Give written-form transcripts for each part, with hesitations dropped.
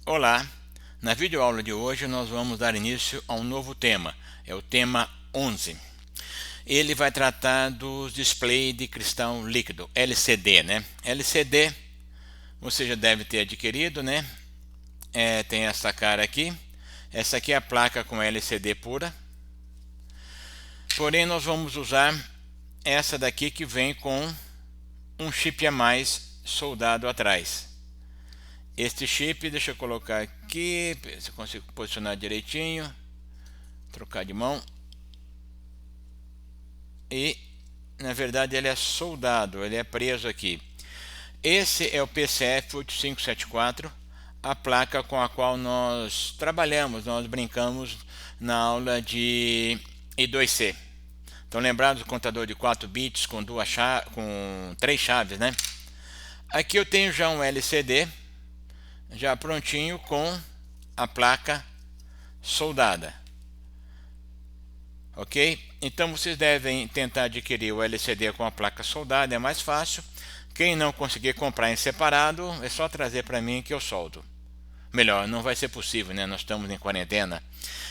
Olá! Na videoaula de hoje nós vamos dar início a um novo tema, é o tema 11. Ele vai tratar dos displays de cristal líquido, LCD, né? LCD você já deve ter adquirido, né? Tem essa cara aqui, essa aqui é a placa com LCD pura, porém nós vamos usar essa daqui que vem com um chip a mais soldado atrás. Este chip, deixa eu colocar aqui, se eu consigo posicionar direitinho, trocar de mão. E na verdade ele é soldado, ele é preso aqui. Esse é o PCF8574, a placa com a qual nós trabalhamos, nós brincamos na aula de I2C. Estão lembrados do contador de 4 bits com 3 chaves, né? Aqui eu tenho já um LCD já prontinho com a placa soldada, ok? Então vocês devem tentar adquirir o LCD com a placa soldada, é mais fácil. Quem não conseguir comprar em separado, é só trazer para mim que eu soldo. Melhor, não vai ser possível, né? Nós estamos em quarentena.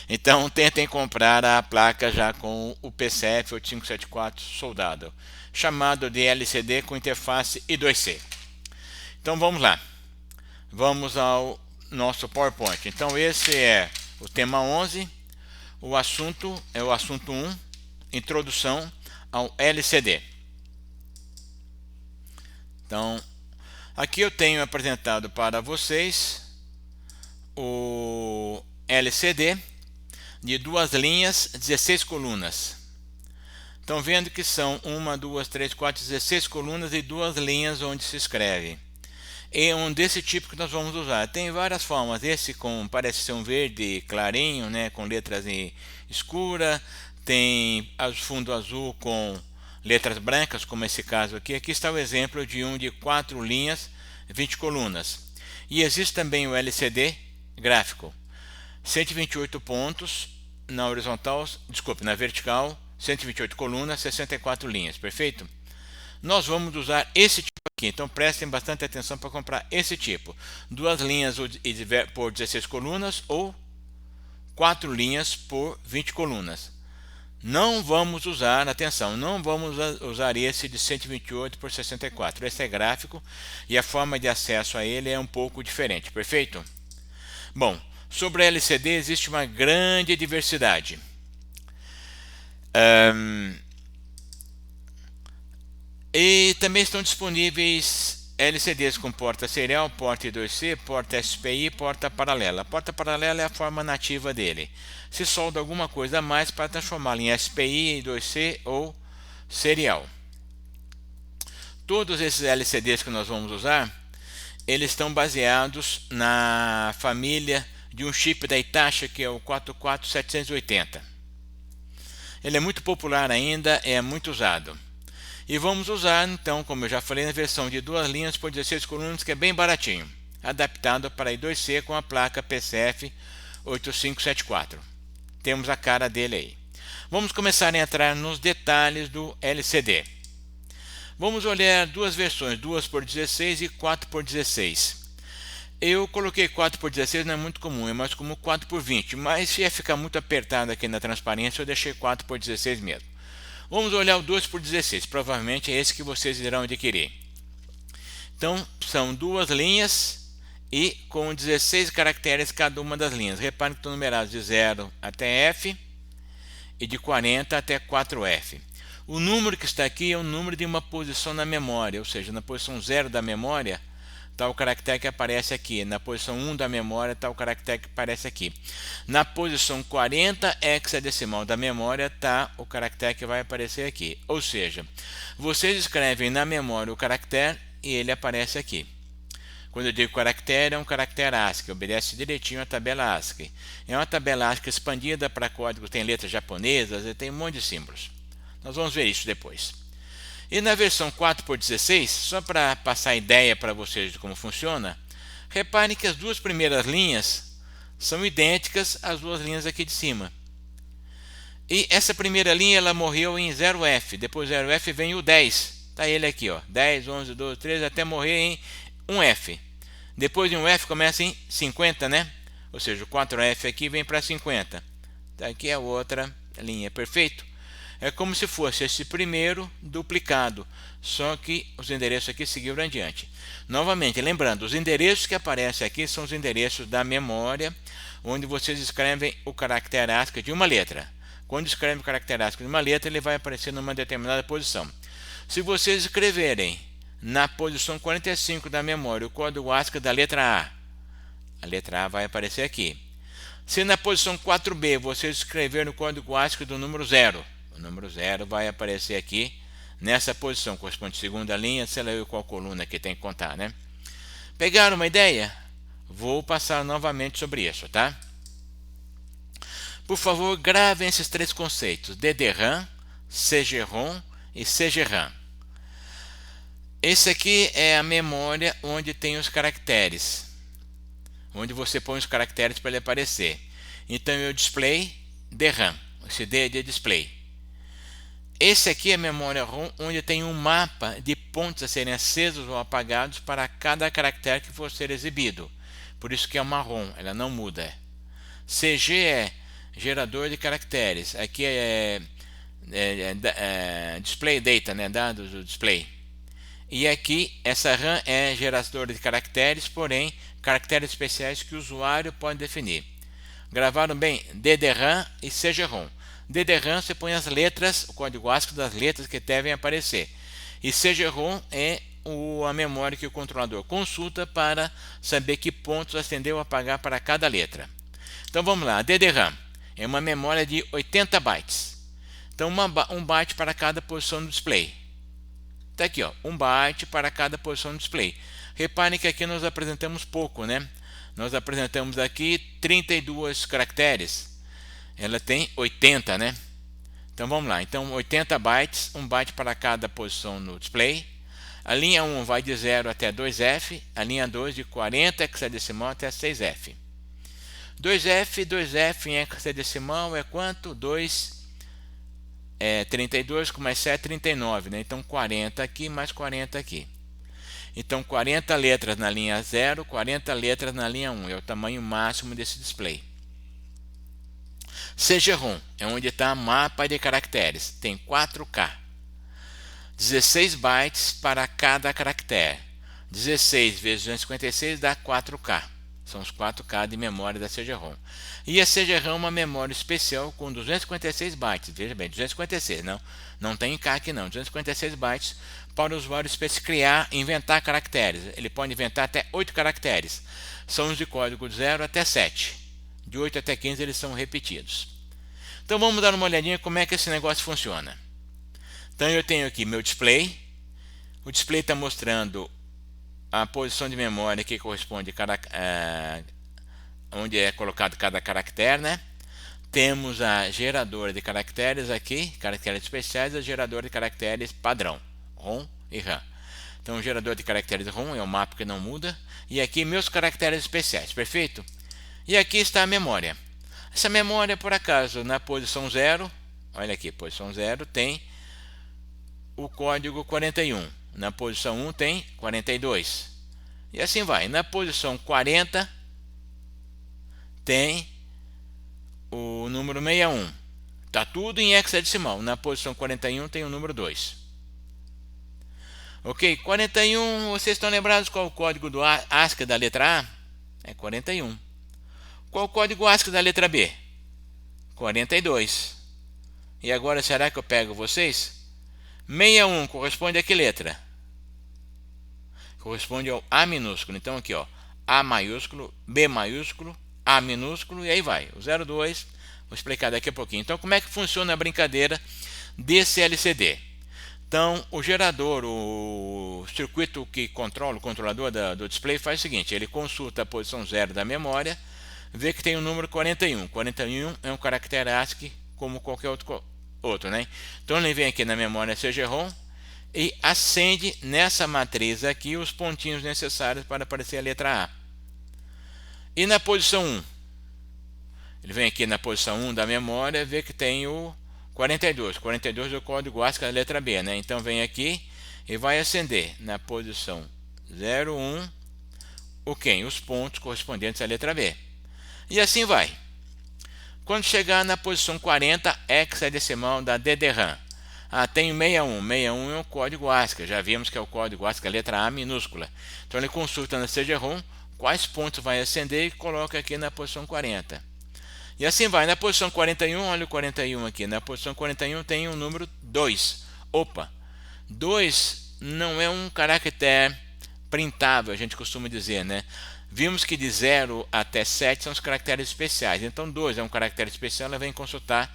Então tentem comprar a placa já com o PCF8574 soldado, chamado de LCD com interface I2C. Então vamos lá. Vamos ao nosso PowerPoint. Então esse é o tema 11. O assunto é o assunto 1, introdução ao LCD. Então, aqui eu tenho apresentado para vocês o LCD de 2 linhas, 16 colunas. Estão vendo que são 1, 2, 3, 4, 16 colunas e 2 linhas onde se escreve. É um desse tipo que nós vamos usar. Tem várias formas. Esse parece ser um verde clarinho, né, com letras em escura. Tem fundo azul com letras brancas, como esse caso aqui. Aqui está o exemplo de um de 4 linhas, 20 colunas. E existe também o LCD gráfico. 128 pontos na horizontal, na vertical, 128 colunas, 64 linhas, perfeito? Nós vamos usar esse tipo aqui, então prestem bastante atenção para comprar esse tipo. 2 linhas por 16 colunas ou 4 linhas por 20 colunas. Não vamos usar, atenção, não vamos usar esse de 128 por 64. Esse é gráfico e a forma de acesso a ele é um pouco diferente, perfeito? Bom, sobre a LCD existe uma grande diversidade. E também estão disponíveis LCDs com porta serial, porta I2C, porta SPI, porta paralela. A porta paralela é a forma nativa dele. Se solda alguma coisa a mais para transformá-lo em SPI, I2C ou serial. Todos esses LCDs que nós vamos usar, eles estão baseados na família de um chip da Hitachi que é o 44780. Ele é muito popular ainda, é muito usado. E vamos usar, então, como eu já falei, na versão de 2 linhas por 16 colunas, que é bem baratinho, adaptado para I2C com a placa PCF8574. Temos a cara dele aí. Vamos começar a entrar nos detalhes do LCD. Vamos olhar duas versões, 2 por 16 e 4 por 16. Eu coloquei 4 por 16, não é muito comum, é mais comum 4 por 20, mas se ia ficar muito apertado aqui na transparência, eu deixei 4 por 16 mesmo. Vamos olhar o 2 por 16, provavelmente é esse que vocês irão adquirir. Então, são 2 linhas e com 16 caracteres cada uma das linhas. Reparem que estão numerados de 0 até F e de 40 até 4F. O número que está aqui é o número de uma posição na memória, ou seja, na posição 0 da memória está o caractere que aparece aqui. Na posição 1 da memória está o caractere que aparece aqui. Na posição 40 hexadecimal da memória está o caractere que vai aparecer aqui. Ou seja, vocês escrevem na memória o caractere e ele aparece aqui. Quando eu digo caractere, é um caractere ASCII, obedece direitinho à tabela ASCII. É uma tabela ASCII expandida para códigos, tem letras japonesas e tem um monte de símbolos. Nós vamos ver isso depois. E na versão 4 por 16, só para passar a ideia para vocês de como funciona, reparem que as duas primeiras linhas são idênticas às duas linhas aqui de cima. E essa primeira linha ela morreu em 0F, depois 0F vem o 10. Está ele aqui, ó, 10, 11, 12, 13, até morrer em 1F. Depois de um F começa em 50, né? Ou seja, o 4F aqui vem para 50. Daqui é a outra linha, perfeito? É como se fosse esse primeiro duplicado, só que os endereços aqui seguiram adiante. Novamente, lembrando, os endereços que aparecem aqui são os endereços da memória, onde vocês escrevem o caractere ASCII de uma letra. Quando escreve o caractere ASCII de uma letra, ele vai aparecer numa determinada posição. Se vocês escreverem na posição 45 da memória o código ASCII da letra a letra A vai aparecer aqui. Se na posição 4B vocês escreverem o código ASCII do número 0, o número 0 vai aparecer aqui nessa posição, corresponde à segunda linha, sei lá eu qual coluna que tem que contar, né? Pegaram uma ideia? Vou passar novamente sobre isso, tá? Por favor, gravem esses três conceitos: DDRAM, CG-ROM e CG-RAM. Esse aqui é a memória onde tem os caracteres, onde você põe os caracteres para ele aparecer. Então eu display DRAM, esse D é de display. Esse aqui é a memória ROM, onde tem um mapa de pontos a serem acesos ou apagados para cada caractere que for ser exibido. Por isso que é uma ROM, ela não muda. CG é gerador de caracteres, aqui é display data, né, dados do display. E aqui essa RAM é gerador de caracteres, porém caracteres especiais que o usuário pode definir. Gravaram bem? DDRAM e CG-ROM. DDRAM você põe as letras, o código ASCII das letras que devem aparecer. E CG-ROM é a memória que o controlador consulta para saber que pontos acender ou apagar para cada letra. Então vamos lá, DDRAM é uma memória de 80 bytes. Então 1 byte para cada posição do display. Está aqui, ó, 1 byte para cada posição do display. Reparem que aqui nós apresentamos pouco, né? Nós apresentamos aqui 32 caracteres. Ela tem 80, né? Então vamos lá. Então 80 bytes, 1 byte para cada posição no display. A linha 1 vai de 0 até 2F, a linha 2 de 40 hexadecimal até 6F. 2F em hexadecimal é quanto? 32 com mais 7, 39, né? Então 40 aqui mais 40 aqui. Então 40 letras na linha 0, 40 letras na linha 1, é o tamanho máximo desse display. CG-ROM é onde está o mapa de caracteres, tem 4K. 16 bytes para cada caractere. 16 vezes 256 dá 4K. São os 4K de memória da CG-ROM. E a CG-RAM é uma memória especial com 256 bytes. Veja bem, 256, não tem K aqui não. 256 bytes para o usuário criar, inventar caracteres. Ele pode inventar até 8 caracteres. São os de código de 0 até 7. De 8 até 15 eles são repetidos. Então vamos dar uma olhadinha como é que esse negócio funciona. Então eu tenho aqui meu display. O display está mostrando a posição de memória que corresponde onde é colocado cada caractere, né? Temos a geradora de caracteres aqui, caracteres especiais, e a geradora de caracteres padrão, ROM e RAM. Então o gerador de caracteres ROM é o mapa que não muda, e aqui meus caracteres especiais, perfeito? E aqui está a memória. Essa memória, por acaso, na posição 0, olha aqui, posição 0 tem o código 41. Na posição 1 tem 42. E assim vai. Na posição 40 tem o número 61. Está tudo em hexadecimal. Na posição 41 tem o número 2. Ok, 41, vocês estão lembrados qual é o código do ASCII da letra A? É 41. Qual o código ASCII da letra B? 42. E agora será que eu pego vocês? 61 corresponde a que letra? Corresponde ao A minúsculo. Então aqui, ó, A maiúsculo, B maiúsculo, A minúsculo e aí vai. O 02, vou explicar daqui a pouquinho. Então como é que funciona a brincadeira desse LCD? Então o gerador, o circuito que controla, o controlador do display faz o seguinte, ele consulta a posição 0 da memória, vê que tem o número 41. 41 é um caractere ASCII como qualquer outro, né? Então ele vem aqui na memória CG-ROM e acende nessa matriz aqui os pontinhos necessários para aparecer a letra A. E na posição 1? Ele vem aqui na posição 1 da memória, vê que tem o 42. 42 é o código ASCII da letra B, né? Então vem aqui e vai acender na posição 01 os pontos correspondentes à letra B. E assim vai. Quando chegar na posição 40, hexadecimal da DDRAM. Tem 61. 61 é o código ASCII. Já vimos que é o código ASCII, a letra A minúscula. Então ele consulta na CD-ROM quais pontos vai acender e coloca aqui na posição 40. E assim vai. Na posição 41, olha o 41 aqui. Na posição 41 tem o número 2. Opa! 2 não é um caractere printável, a gente costuma dizer, né? Vimos que de 0 até 7 são os caracteres especiais. Então 2 é um caractere especial, ela vem consultar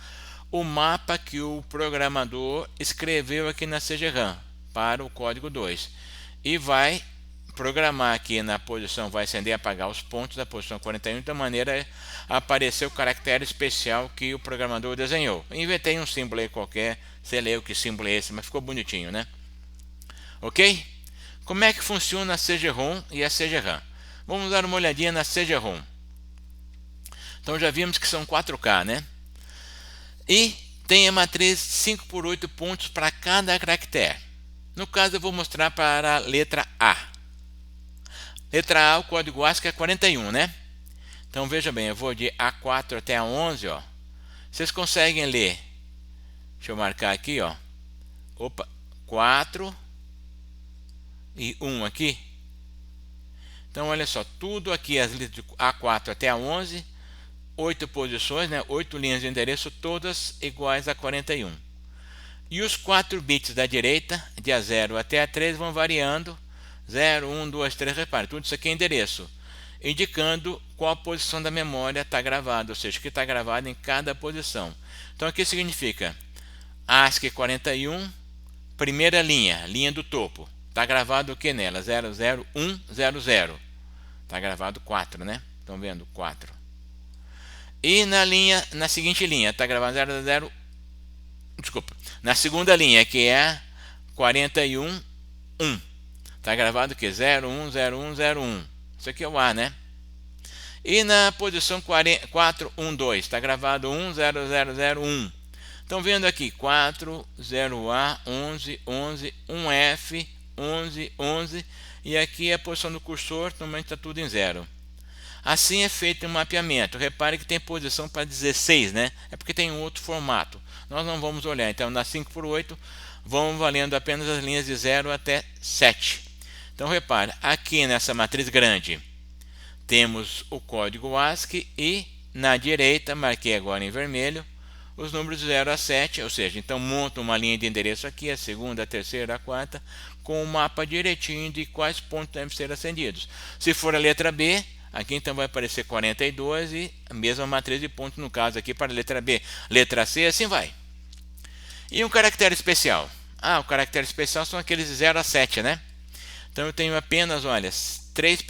o mapa que o programador escreveu aqui na CGRAM para o código 2 e vai programar aqui na posição, vai acender e apagar os pontos da posição 41 de maneira a aparecer o caractere especial que o programador desenhou. Inventei um símbolo aí qualquer, sei lá que símbolo é esse, mas ficou bonitinho, né? Ok? Como é que funciona a CG-ROM e a CG-RAM? Vamos dar uma olhadinha na CG-ROM. Então já vimos que são 4K, né? E tem a matriz 5 por 8 pontos para cada caractere. No caso eu vou mostrar para a letra A. Letra A, o código ASCII é 41, né? Então veja bem, eu vou de A4 até A11, ó. Vocês conseguem ler? Deixa eu marcar aqui, ó. Opa, 4 e 1 aqui. Então olha só, tudo aqui, as letras de A4 até A11, 8 posições, né? 8 linhas de endereço, todas iguais a 41. E os 4 bits da direita, de A0 até A3, vão variando. 0, 1, 2, 3, repare, tudo isso aqui é endereço, indicando qual posição da memória está gravada, ou seja, o que está gravado em cada posição. Então aqui significa ASCII 41, primeira linha, linha do topo. Está gravado o que nela? 00100. Está gravado 4, né? Estão vendo? 4. E na seguinte linha, está gravado 00. Desculpa. Na segunda linha, que é 41, 1. Está gravado o que? 010101. Isso aqui é o A, né? E na posição 412, está gravado 10001. Estão vendo aqui 4, 0A, 11, 11, 1F, 11, 11. E aqui a posição do cursor, normalmente está tudo em 0. Assim é feito um mapeamento. Repare que tem posição para 16, né? É porque tem um outro formato. Nós não vamos olhar. Então, na 5 por 8, vão valendo apenas as linhas de 0 até 7. Então, repare, aqui nessa matriz grande, temos o código ASCII e na direita, marquei agora em vermelho, os números de 0 a 7, ou seja, então monta uma linha de endereço aqui, a segunda, a terceira, a quarta, com o mapa direitinho de quais pontos devem ser acendidos. Se for a letra B, aqui então vai aparecer 42 e a mesma matriz de pontos, no caso aqui para a letra B. Letra C, assim vai. E um caractere especial? O caractere especial são aqueles de 0 a 7, né? Então eu tenho apenas, olha, 3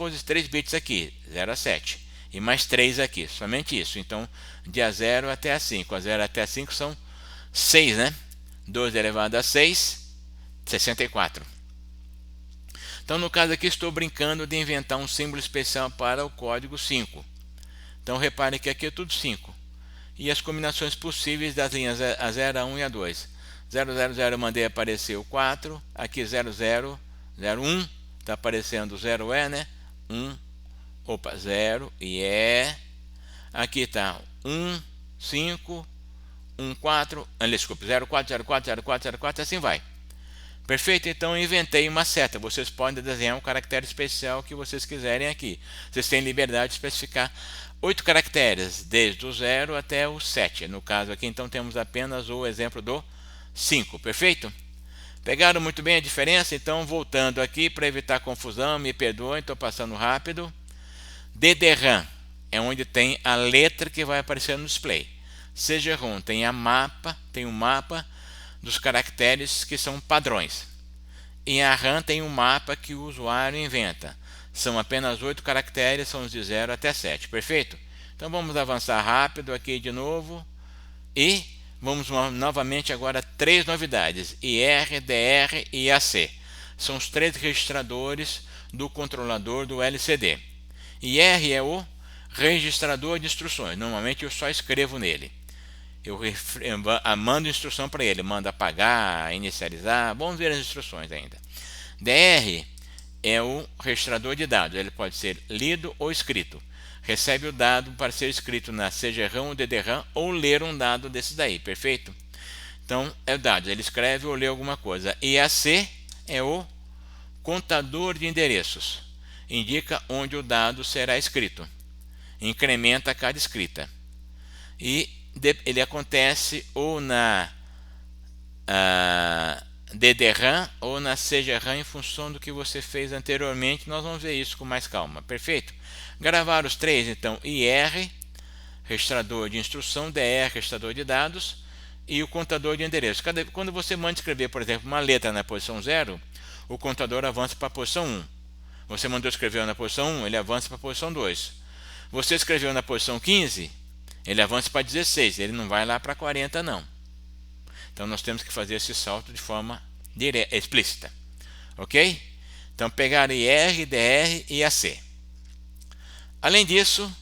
bits aqui, 0 a 7. E mais 3 aqui, somente isso. Então, de A0 até A5. A0 até A5 são 6, né? 12 elevado a 6, 64. Então, no caso aqui, estou brincando de inventar um símbolo especial para o código 5. Então, repare que aqui é tudo 5. E as combinações possíveis das linhas A0, A1 e A2. 000 eu mandei aparecer o 4. Aqui 0001. Está aparecendo o 0E, né? 0 e E. Aqui está 1, 5, 1, 4. Desculpa, 04, 04, 04, 04, assim vai. Perfeito? Então eu inventei uma seta. Vocês podem desenhar um caractere especial que vocês quiserem aqui. Vocês têm liberdade de especificar 8 caracteres, desde o 0 até o 7. No caso aqui, então, temos apenas o exemplo do 5. Perfeito? Pegaram muito bem a diferença? Então, voltando aqui para evitar confusão, me perdoem, estou passando rápido. DDRAM é onde tem a letra que vai aparecer no display. CG-ROM tem o mapa dos caracteres que são padrões. E a RAM tem um mapa que o usuário inventa. São apenas 8 caracteres, são os de 0 até 7. Perfeito? Então vamos avançar rápido aqui de novo. E vamos novamente agora 3 novidades: IR, DR e AC. São os 3 registradores do controlador do LCD. IR é o registrador de instruções. Normalmente eu só escrevo nele. Eu mando instrução para ele. Mando apagar, inicializar. Vamos ver as instruções ainda. DR é o registrador de dados. Ele pode ser lido ou escrito. Recebe o dado para ser escrito na CGRAM ou DDRAM ou ler um dado desses daí, perfeito? Então, é o dado, ele escreve ou lê alguma coisa. E AC é o contador de endereços. Indica onde o dado será escrito. Incrementa cada escrita. E ele acontece ou na DDRAM ou na CGRAM em função do que você fez anteriormente. Nós vamos ver isso com mais calma, perfeito? Gravar os três, então, IR, registrador de instrução, DR, registrador de dados, e o contador de endereços. Quando você manda escrever, por exemplo, uma letra na posição 0, o contador avança para a posição 1. Você mandou escrever na posição 1, ele avança para a posição 2. Você escreveu na posição 15, ele avança para 16, ele não vai lá para 40 não. Então nós temos que fazer esse salto de forma explícita. Ok? Então pegar IR, DR e AC. Além disso,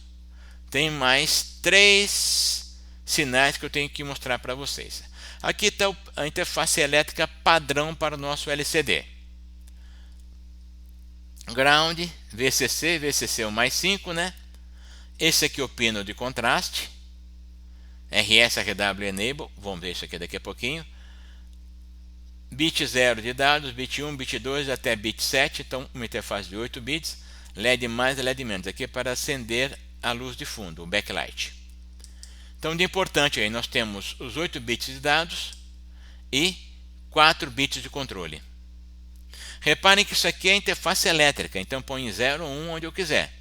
tem mais 3 sinais que eu tenho que mostrar para vocês. Aqui está a interface elétrica padrão para o nosso LCD. Ground, VCC, VCC é o mais 5, né? Esse aqui é o pino de contraste. RS, RW Enable, vamos ver isso aqui daqui a pouquinho. Bit 0 de dados, bit 1, bit 2 até bit 7, então uma interface de 8 bits. LED mais, LED menos, aqui é para acender a luz de fundo, o backlight. Então de importante aí, nós temos os 8 bits de dados e 4 bits de controle. Reparem que isso aqui é interface elétrica, então põe 0 ou 1 onde eu quiser.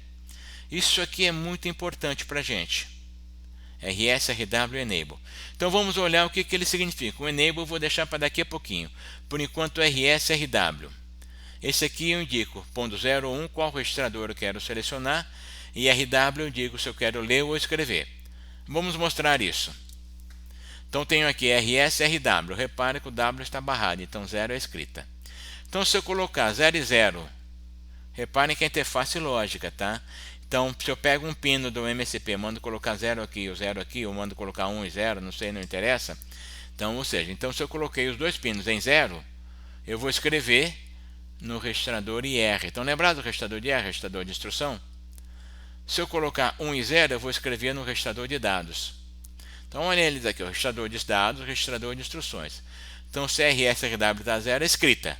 Isso aqui é muito importante para a gente. RS, RW, Enable. Então vamos olhar o que ele significa. O Enable eu vou deixar para daqui a pouquinho. Por enquanto RS, RW. Esse aqui eu indico, pondo 0 ou 1, qual registrador eu quero selecionar. E RW eu digo se eu quero ler ou escrever. Vamos mostrar isso. Então tenho aqui RS, RW. Repare que o W está barrado, então 0 é escrita. Então se eu colocar 0 e 0, reparem que é interface lógica, tá? Então se eu pego um pino do MSP, mando colocar 0 aqui, o 0 aqui, ou mando colocar 1 e 0, não sei, não interessa. Então, ou seja, então se eu coloquei os dois pinos em 0, eu vou escrever no registrador IR. Então lembrado do registrador de IR, registrador de instrução? Se eu colocar 1 e 0, eu vou escrever no registrador de dados. Então olha eles aqui, o registrador de dados, o registrador de instruções. Então se RSRW está 0, é escrita.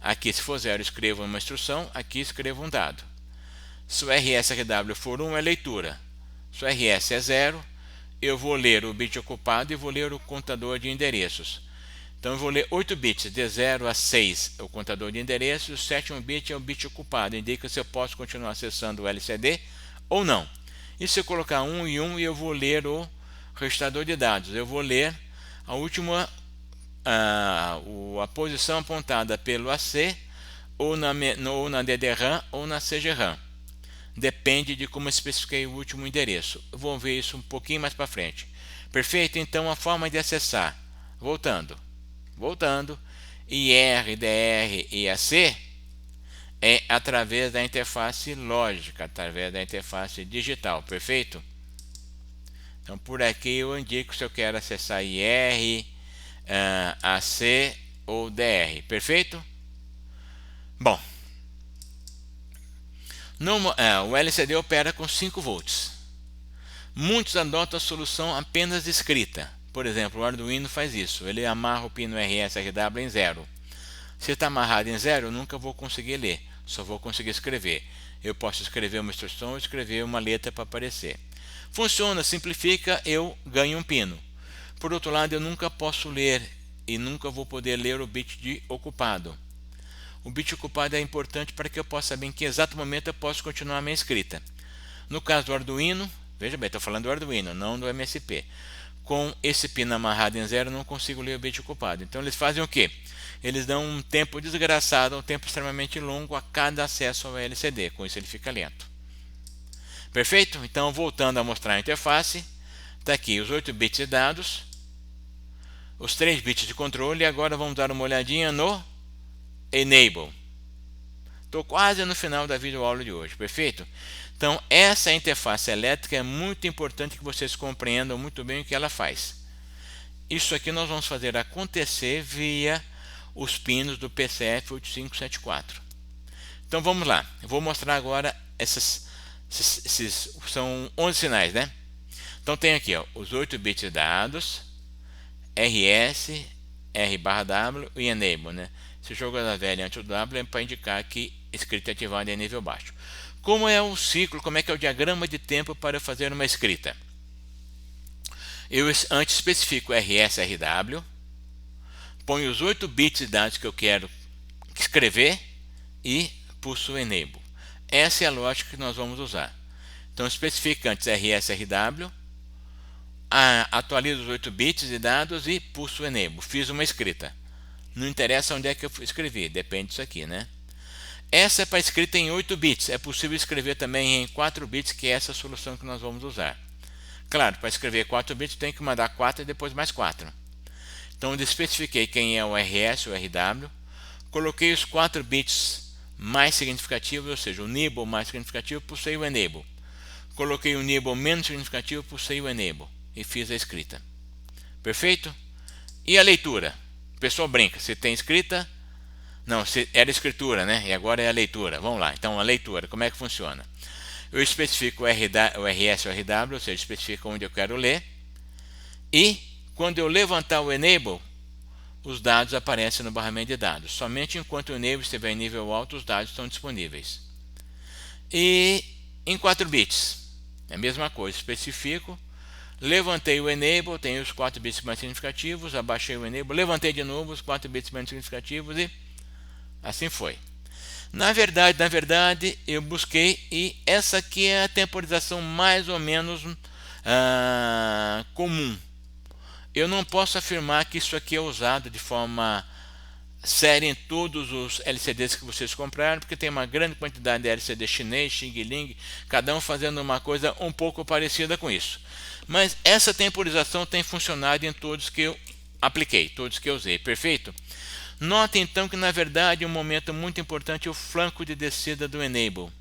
Aqui se for 0, escrevo uma instrução, aqui escrevo um dado. Se o RSRW for 1, é leitura. Se o RS é 0, eu vou ler o bit ocupado e vou ler o contador de endereços. Então eu vou ler 8 bits, de 0 a 6 é o contador de endereços, o sétimo bit é o bit ocupado, indica se eu posso continuar acessando o LCD ou não. E se eu colocar 1 e 1, eu vou ler o registrador de dados, eu vou ler a última a posição apontada pelo AC ou na DDRAM ou na CGRAM. Depende de como eu especifiquei o último endereço. Eu vou ver isso um pouquinho mais para frente. Perfeito? Então a forma de acessar, voltando, IR, DR e AC é através da interface lógica, através da interface digital, perfeito? Então por aqui eu indico se eu quero acessar IR, AC ou DR, perfeito? Bom, o LCD opera com 5 volts. Muitos adotam a solução apenas escrita. Por exemplo, o Arduino faz isso. Ele amarra o pino RS-RW em 0. Se está amarrado em 0, eu nunca vou conseguir ler. Só vou conseguir escrever. Eu posso escrever uma instrução ou escrever uma letra para aparecer. Funciona, simplifica, eu ganho um pino. Por outro lado, eu nunca posso ler e nunca vou poder ler o bit de ocupado. O bit ocupado é importante para que eu possa saber em que exato momento eu posso continuar a minha escrita. No caso do Arduino, veja bem, estou falando do Arduino, não do MSP. Com esse pino amarrado em 0, eu não consigo ler o bit ocupado. Então eles fazem o quê? Eles dão um tempo desgraçado, um tempo extremamente longo a cada acesso ao LCD. Com isso ele fica lento. Perfeito? Então voltando a mostrar a interface, está aqui os 8 bits de dados, os 3 bits de controle, e agora vamos dar uma olhadinha no Enable. Estou quase no final da videoaula de hoje, perfeito? Então essa interface elétrica é muito importante que vocês compreendam muito bem o que ela faz. Isso aqui nós vamos fazer acontecer via os pinos do PCF8574. Então vamos lá, eu vou mostrar agora esses são 11 sinais, né? Então tem aqui, ó, os 8 bits de dados, RS, R/W e Enable, né? Se o jogo da velha antes do W é para indicar que escrita ativada é nível baixo. Como é o ciclo, como é que é o diagrama de tempo para fazer uma escrita? Eu antes especifico RS, RW, ponho os 8 bits de dados que eu quero escrever e pulso o Enable. Essa é a lógica que nós vamos usar. Então especifico antes RS, RW, atualizo os 8 bits de dados e pulso o Enable. Fiz uma escrita. Não interessa onde é que eu escrevi, depende disso aqui, né? Essa é para escrita em 8 bits. É possível escrever também em 4 bits, que é essa solução que nós vamos usar. Claro, para escrever 4 bits tem que mandar 4 e depois mais 4. Então eu especifiquei quem é o RS ou RW, coloquei os 4 bits mais significativos, ou seja, o nibble mais significativo, pulsei o Enable. Coloquei o nibble menos significativo, pulsei o Enable e fiz a escrita. Perfeito? E a leitura? O pessoal brinca, se tem escrita, não, se era escritura, né? E agora é a leitura. Vamos lá, então a leitura, como é que funciona? Eu especifico o RS ou RW, ou seja, especifico onde eu quero ler, e quando eu levantar o Enable, os dados aparecem no barramento de dados. Somente enquanto o Enable estiver em nível alto, os dados estão disponíveis. E em 4 bits, é a mesma coisa, especifico, levantei o Enable, tenho os 4 bits mais significativos, abaixei o Enable, levantei de novo os 4 bits mais significativos e assim foi. Na verdade, eu busquei e essa aqui é a temporização mais ou menos comum. Eu não posso afirmar que isso aqui é usado de forma séria em todos os LCDs que vocês compraram, porque tem uma grande quantidade de LCD chinês, Xing Ling, cada um fazendo uma coisa um pouco parecida com isso. Mas essa temporização tem funcionado em todos que eu apliquei, todos que eu usei, perfeito? Note então que na verdade um momento muito importante é o flanco de descida do Enable.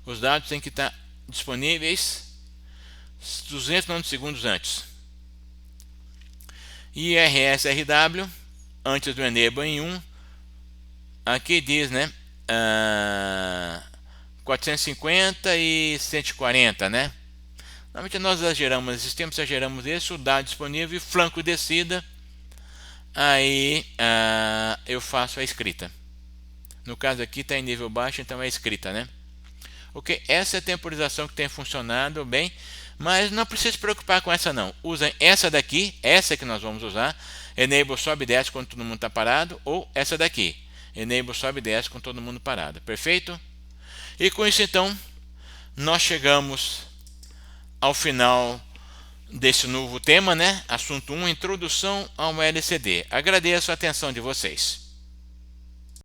Os dados têm que estar disponíveis 200 nanosegundos antes. E RS-RW, antes do Enable em 1, aqui diz, né, 450 e 140, né? Normalmente nós exageramos, nesses tempos exageramos isso, o dado disponível e flanco de descida, aí eu faço a escrita. No caso aqui está em nível baixo, então é escrita, né? Ok, essa é a temporização que tem funcionado bem, mas não precisa se preocupar com essa não. Usem essa daqui, essa que nós vamos usar, Enable sobe e desce quando todo mundo está parado, ou essa daqui, Enable sobe e desce quando todo mundo parado, perfeito? E com isso então, nós chegamos ao final desse novo tema, né? Assunto 1, introdução ao LCD. Agradeço a atenção de vocês.